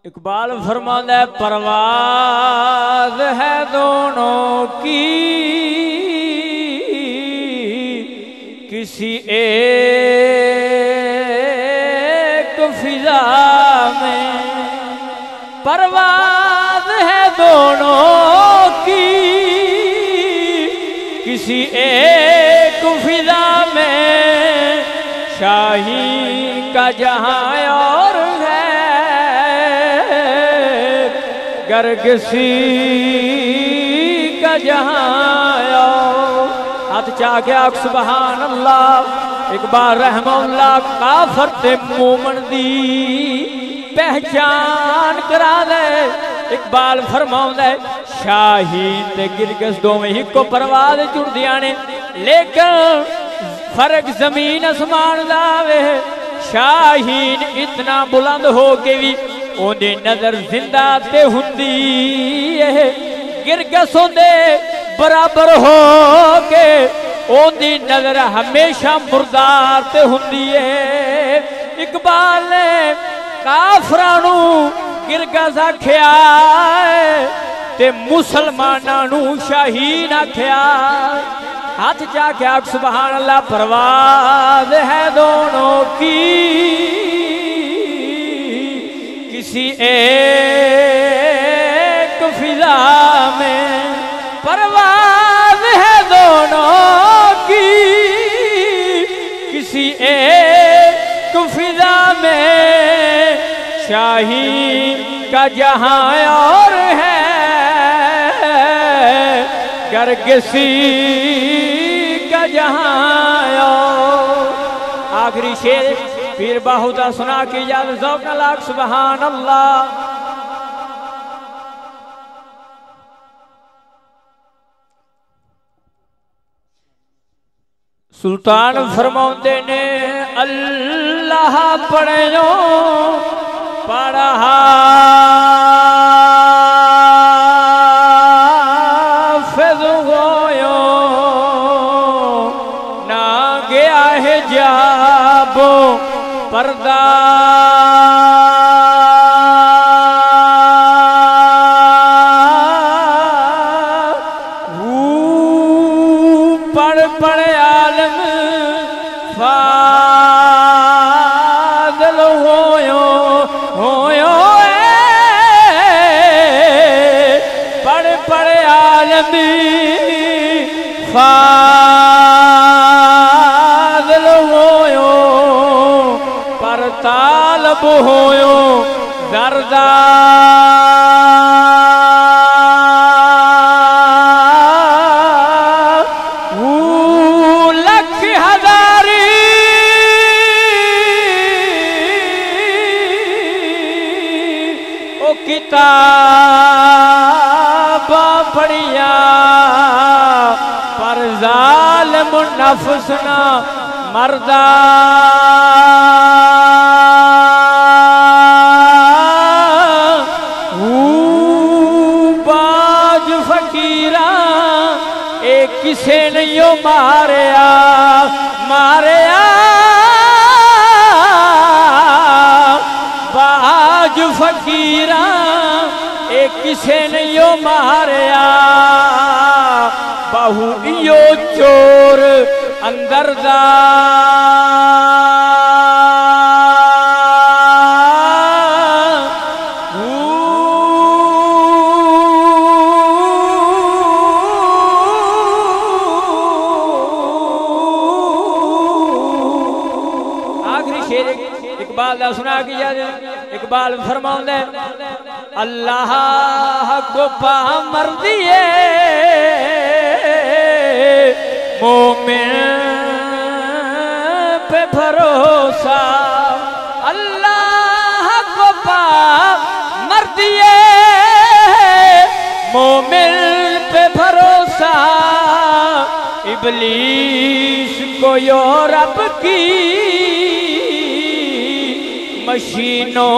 اقبال فرماتا ہے پرواز ہے دونوں کی کسی ایک فضا میں، پرواز ہے دونوں کی کسی ایک فضا میں، شاہی کا جہاں اور ہے گر کسی کا جہاں اور۔ ہاتھ چاہ کے آکھ سبحان اللہ۔ اقبال رحمہ اللہ کافر تے مومن دی پہچان کرا دے۔ اقبال فرماؤں دے شاہین تے گرگس دو میں ہی کو پرواز جڑ دیانے، لیکن فرق زمین اسمان داوے۔ شاہین اتنا بلند ہو کے بھی اون دی نظر زندہ تے ہندی ہے، گرگس ہوں دے برابر ہو کے اون دی نظر ہمیشہ مردار تے ہندی ہے۔ اقبال نے کافرانو گرگس آکھیا تے مسلمانانو شاہین آکھیا۔ ہاتھ جا کے آکھ سبحان اللہ۔ پرواز ہے دونوں کی کسی ایک فضا میں، پرواز ہے دونوں کی کسی ایک فضا میں، شاہین کا جہاں اور ہے گر کسی کا جہاں اور۔ آخری شعر پیر باہوتا سنا کی اجازت ذوق نہ لاکھ سبحان اللہ۔ سلطان فرماؤندے نے اللہ پڑھو پڑھا فض ہویو نہ گیا ہے جابو پردہ پڑھ عالم فاضل ہویو پڑھ عالم فاضل ہویو پر طالب ہویو زردہ کتاب پڑھیا پر ظالم نفس نہ مردہ باج فقیراں اے کسے نہیں ماریا باج فقیراں اے کسے نہیں ماریا بہو ایو چور اندر دا آخری شعر اقبال دا سنا کیا اقبال فرماؤں دے اللہ کو پا مردیے مومن پہ بھروسہ اللہ کو پا مردیے مومن پہ بھروسہ ابلیس کو یورپ کی مشینوں